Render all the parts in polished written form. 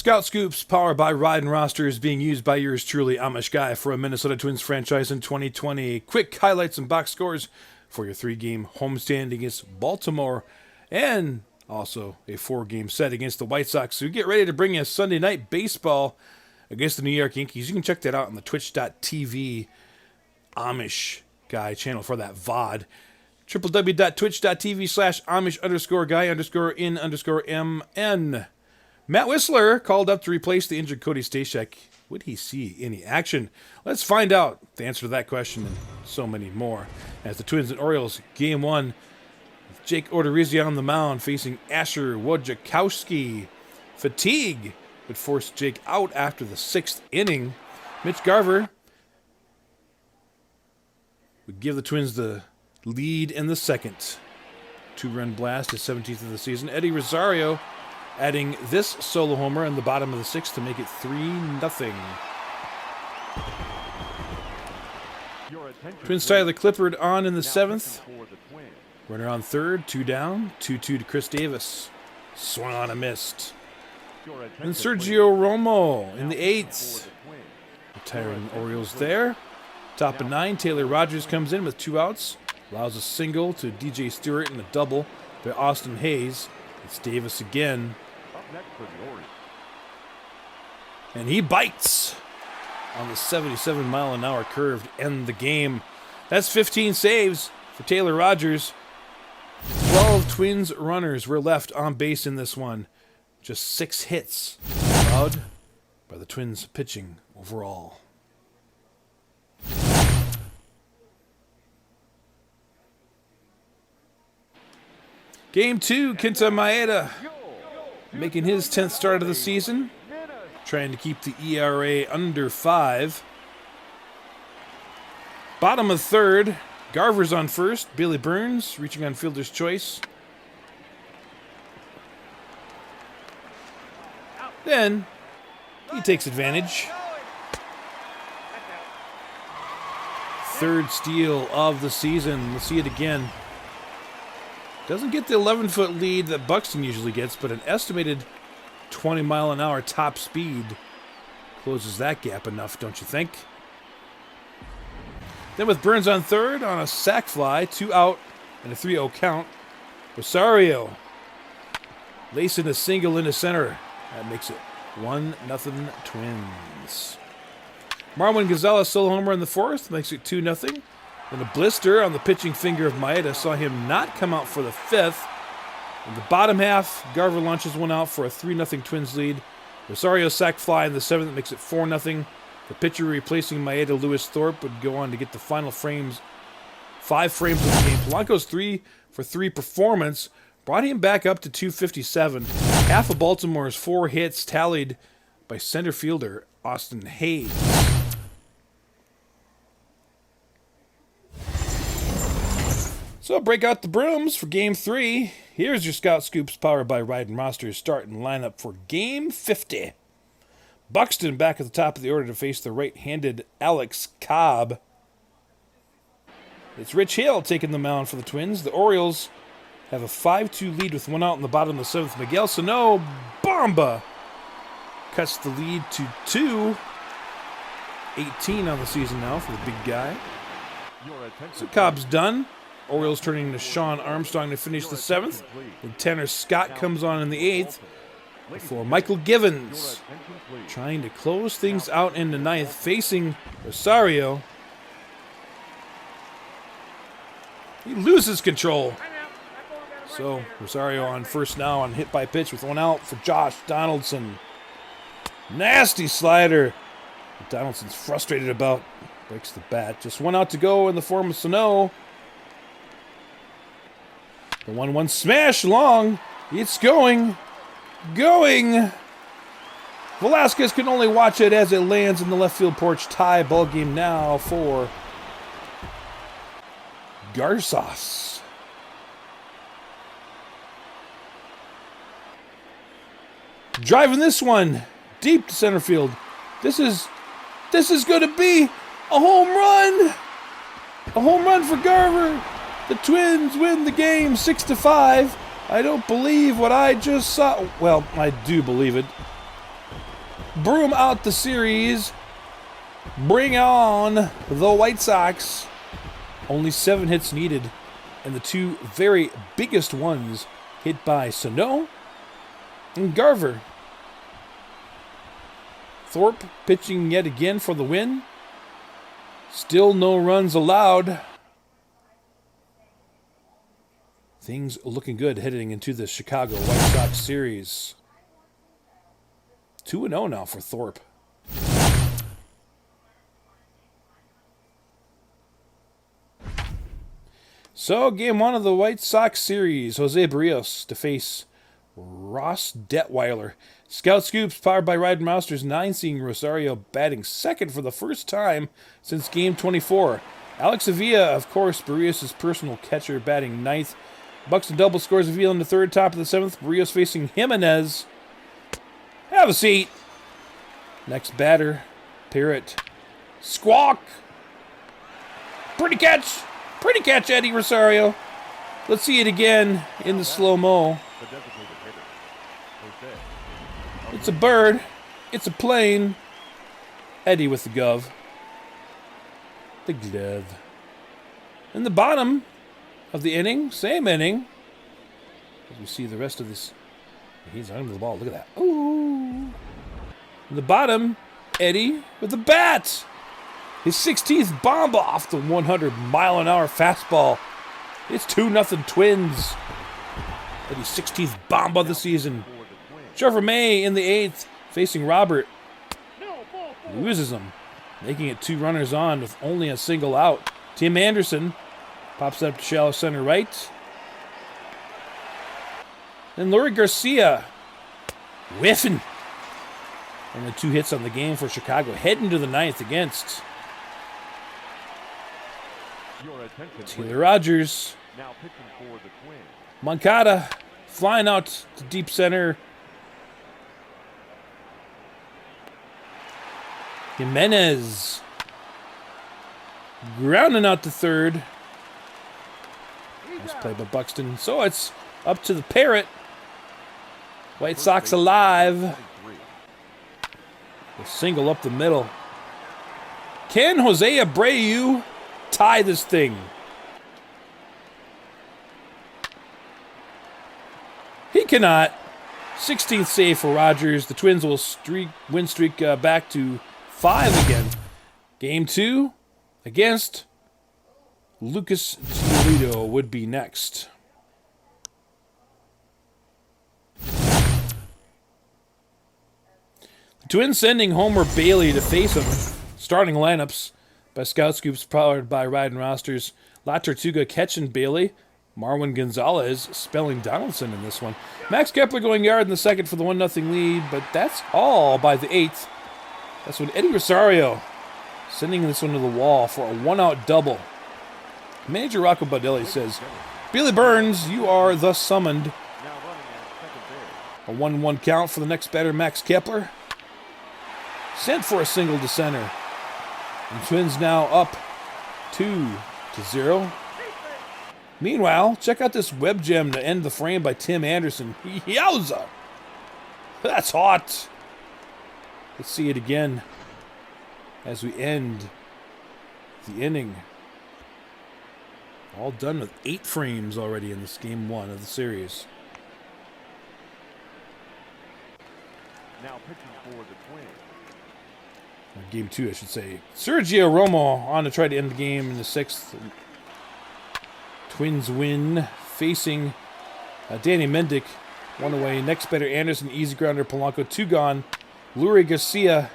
Scout Scoops, powered by Ride and Roster, is being used by yours truly, Amish Guy, for a Minnesota Twins franchise in 2020. Quick highlights and box scores for your 3-game homestand against Baltimore, and also a 4-game set against the White Sox. So get ready to bring you Sunday night baseball against the New York Yankees. You can check that out on the twitch.tv Amish Guy channel for that VOD. www.twitch.tv/Amish_Guy_in_MN. Matt Whistler called up to replace the injured Cody Stashak. Would he see any action? Let's find out the answer to that question and so many more. As the Twins and Orioles, Game 1, with Jake Odorizzi on the mound facing Asher Wojciechowski. Fatigue would force Jake out after the 6th inning. Mitch Garver would give the Twins the lead in the 2nd. 2-run blast, his 17th of the season. Eddie Rosario adding this solo homer in the bottom of the 6th to make it 3-0. Twins Tyler Clippard on in the 7th. Runner on 3rd, 2 down, 2-2 to Chris Davis. Swung on and missed. And Sergio Romo in the 8th. Retiring Orioles there. Top of 9, Taylor Rogers comes in with 2 outs. Allows a single to DJ Stewart and a double by Austin Hayes. It's Davis again. And he bites on the 77-mile-an-hour curve to end the game. That's 15 saves for Taylor Rogers. 12 Twins runners were left on base in this one. Just 6 hits allowed by the Twins pitching overall. Game 2, Kenta Maeda making his 10th start of the season, trying to keep the ERA under 5. Bottom of 3rd, Garver's on 1st, Billy Burns reaching on fielder's choice. Then he takes advantage. 3rd steal of the season. We'll see it again. Doesn't get the 11-foot lead that Buxton usually gets, but an estimated 20-mile-an-hour top speed closes that gap enough, don't you think? Then with Burns on 3rd on a sac fly, 2 out and a 3-0 count, Rosario lacing a single into center. That makes it 1-0 Twins. Marwin Gonzalez solo homer in the 4th makes it 2-0. Then a blister on the pitching finger of Maeda saw him not come out for the 5th. In the bottom half, Garver launches one out for a 3-0 Twins lead. Rosario sac fly in the 7th makes it 4-0. The pitcher replacing Maeda, Lewis Thorpe, would go on to get the final 5 frames of the game. Polanco's 3-for-3 performance brought him back up to 257. Half of Baltimore's 4 hits tallied by center fielder Austin Hayes. So break out the brooms for Game 3. Here's your Scout Scoops powered by Ride and Roster's starting lineup for Game 50. Buxton back at the top of the order to face the right-handed Alex Cobb. It's Rich Hill taking the mound for the Twins. The Orioles have a 5-2 lead with 1 out in the bottom of the 7th. Miguel Sano, bomba, cuts the lead to 2. 18 on the season now for the big guy. So Cobb's done. Orioles turning to Sean Armstrong to finish the 7th. And Tanner Scott comes on in the 8th before Michael Givens trying to close things out in the 9th, facing Rosario. He loses control. So Rosario on first now on hit by pitch with 1 out for Josh Donaldson. Nasty slider. Donaldson's frustrated about. Breaks the bat. Just 1 out to go in the form of Sano. The 1-1 smash long. It's going. Velasquez can only watch it as it lands in the left field porch. Tie ball game now for Garces. Driving this one deep to center field. This is going to be a home run. A home run for Garver. The Twins win the game 6-5. I don't believe what I just saw. Well, I do believe it. broom out the series. Bring on the White Sox. Only 7 hits needed, and the 2 very biggest ones hit by Sano and Garver. Thorpe pitching yet again for the win. Still no runs allowed. Things looking good heading into the Chicago White Sox series. 2-0 now for Thorpe. So, game 1 of the White Sox series. Jose Barrios to face Ross Detweiler. Scout Scoops powered by Ryden Rousters 9, seeing Rosario batting second for the first time since game 24. Alex Avila, of course, Barrios' personal catcher, batting 9th. Buxton double scores Avila in the 3rd, top of the 7th. Barrios facing Jimenez. Have a seat. Next batter, Parrott. Squawk. Pretty catch. Pretty catch, Eddie Rosario. Let's see it again in the slow-mo. It's a bird. It's a plane. Eddie with the glove. The glove. In the bottom of the inning, same inning. As we see the rest of this. He's under the ball. Look at that. Ooh. In the bottom, Eddie with the bat. His 16th bomb off the 100-mile-an-hour fastball. It's 2-0 Twins. Eddie's 16th bomb of the season. Trevor May in the 8th, facing Robert. Loses him, making it 2 runners on with only a single out. Tim Anderson pops up to shallow center right. Then Lurie Garcia, whiffing. Only 2 hits on the game for Chicago, heading to the 9th against Taylor Rogers. Now pitching for the Twins. Moncada flying out to deep center. Jimenez grounding out to 3rd. Nice play by Buxton. So it's up to the Parrot. White Sox alive. A single up the middle. Can Jose Abreu tie this thing? He cannot. 16th save for Rogers. The Twins will win streak back to 5 again. Game 2 against Lucas Giolito would be next. The Twins sending Homer Bailey to face him. Starting lineups by Scout Scoops powered by Ryden Rosters. La Tortuga catching Bailey. Marwin Gonzalez spelling Donaldson in this one. Max Kepler going yard in the 2nd for the 1-0 lead, but that's all by the 8th. That's when Eddie Rosario sending this one to the wall for a 1-out double. Manager Rocco Baldelli says, Billy Burns, you are thus summoned. A 1-1 count for the next batter, Max Kepler. Sent for a single to center. And Twins now up 2-0. Meanwhile, check out this web gem to end the frame by Tim Anderson. Yowza! That's hot. Let's see it again as we end the inning. All done with 8 frames already in this game 1 of the series. Now pitching for the Twins. Game 2, I should say. Sergio Romo on to try to end the game in the 6th. Twins win, facing Danny Mendick. 1 away. Next batter, Anderson, easy grounder, Polanco, 2 gone. Lurie Garcia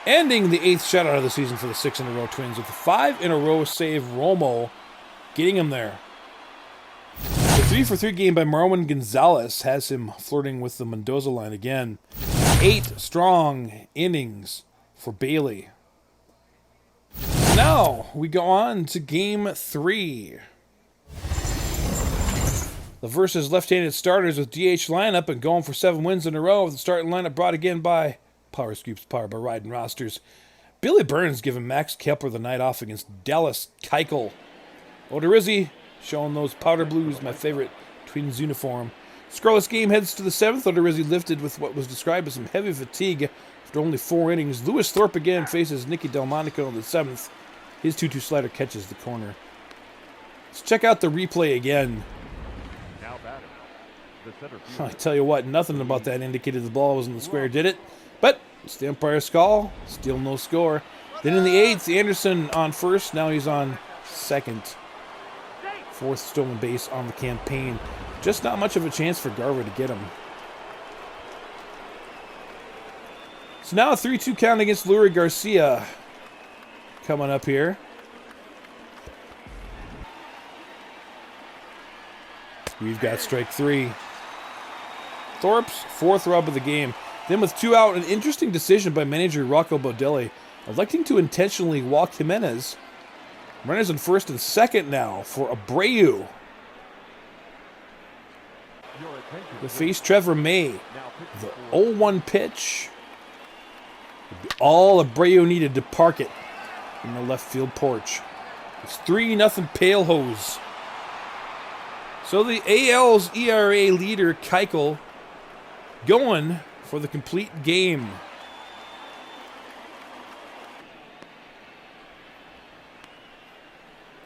ending the 8th shutout of the season for the 6-in-a-row Twins with a 5-in-a-row save. Romo getting him there. The 3-for-3 game by Marwin Gonzalez has him flirting with the Mendoza line again. 8 strong innings for Bailey. Now we go on to game 3. The versus left-handed starters with DH lineup and going for 7 wins in a row with the starting lineup brought again by Power Scoops, powered by Ryden Rosters. Billy Burns giving Max Kepler the night off against Dallas Keuchel. Odorizzi showing those powder blues, my favorite Twins uniform. Scoreless game heads to the 7th. Odorizzi lifted with what was described as some heavy fatigue after only 4 innings. Lewis Thorpe again faces Nicky Delmonico in the 7th. His 2-2 slider catches the corner. Let's check out the replay again. Now batting, the center I fielder. tell you what, nothing about that indicated the ball was in the square, did it? But it's the umpire's call. Still no score. Then in the 8th, Anderson on first. Now he's on second. 4th stolen base on the campaign. Just not much of a chance for Garver to get him. So now a 3-2 count against Lurie Garcia coming up here. We've got strike 3. Thorpe's 4th rub of the game. Then with 2 out, an interesting decision by manager Rocco Baldelli, electing to intentionally walk Jimenez. Runners in 1st and 2nd now for Abreu. Your attention, To face Trevor May. now pitching The for 0-1 pitch would be all Abreu needed to park it in the left field porch. It's 3-0 Pale Hose. So the AL's ERA leader, Keuchel, going for the complete game.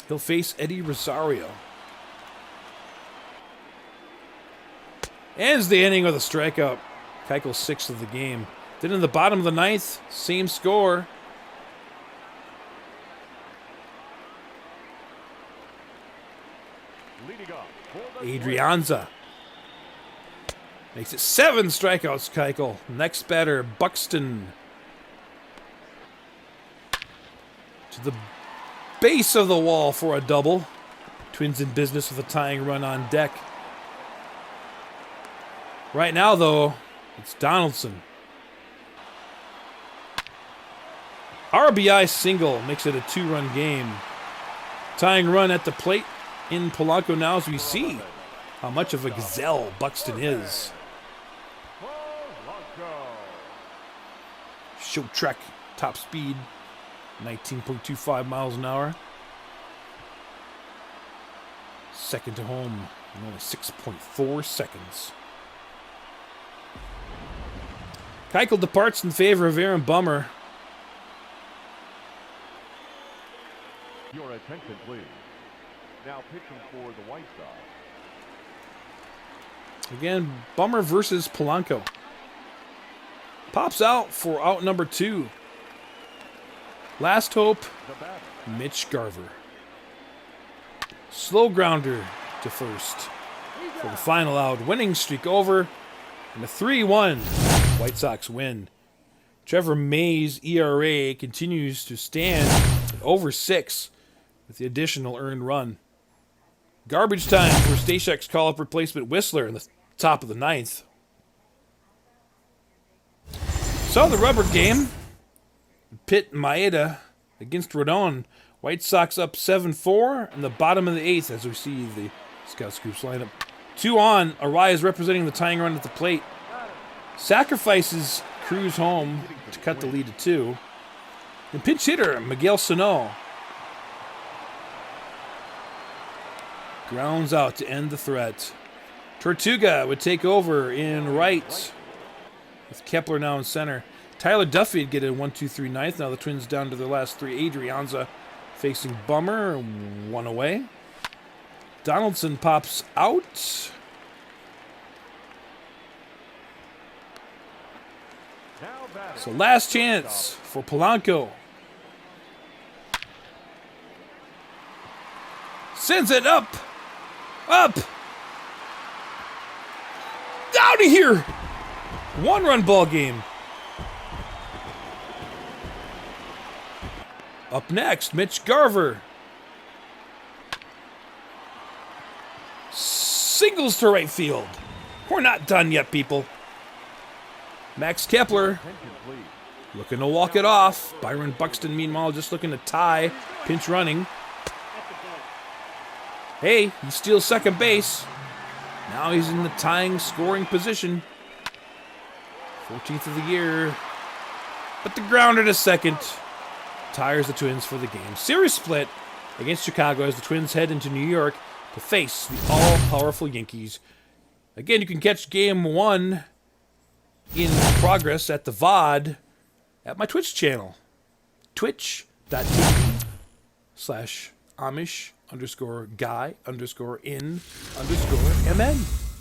He'll face Eddie Rosario. Ends the inning with a strikeout. Keuchel's 6th of the game. Then in the bottom of the 9th, same score. leading off for the Adrianza makes it 7 strikeouts, Keuchel. Next batter, Buxton. To the base of the wall for a double. Twins in business with a tying run on deck. Right now, though, it's Donaldson. RBI single makes it a 2-run game. Tying run at the plate in Polanco now as we see how much of a gazelle Buxton is. Polanco. Show trek, top speed, 19.25 miles an hour. Second to home in only 6.4 seconds. Keuchel departs in favor of Aaron Bummer. Your attention, please. Now pitching for the White Sox. Again, Bummer versus Polanco. Pops out for out number 2. Last hope, The batter, Mitch Garver. Slow grounder to first for the final out. Winning streak over and a 3-1 White Sox win. Trevor May's ERA continues to stand at over 6 with the additional earned run. Garbage time for Stashek's call-up replacement Whistler in the top of the 9th. So the rubber game. Pitt Maeda against Rodon. White Sox up 7-4 in the bottom of the 8th as we see the Scouts Group's lineup. 2 on. Arias representing the tying run at the plate. Sacrifices Cruz home to cut the lead to 2. And pinch hitter Miguel Sano grounds out to end the threat. Tortuga would take over in right with Kepler now in center. Tyler Duffy would get a 1-2-3 ninth. Now the Twins down to their last 3. Adrianza facing Bummer, 1 away. Donaldson pops out. now batting, So last chance for Polanco. Sends it up. Up. Out of here. 1-run ball game. Up next, Mitch Garver. Singles to right field. We're not done yet, people. Max Kepler attention, please. looking to walk it off. Byron Buxton, meanwhile, just looking to tie. Pinch running. Hey, he steals second base. Now he's in the tying scoring position. 14th of the year. But the grounder to second tires the Twins for the game. Series split against Chicago as the Twins head into New York to face the all-powerful Yankees. Again, you can catch Game 1 in progress at the VOD at my Twitch channel. Twitch.tv/Amish_guy_in_MN.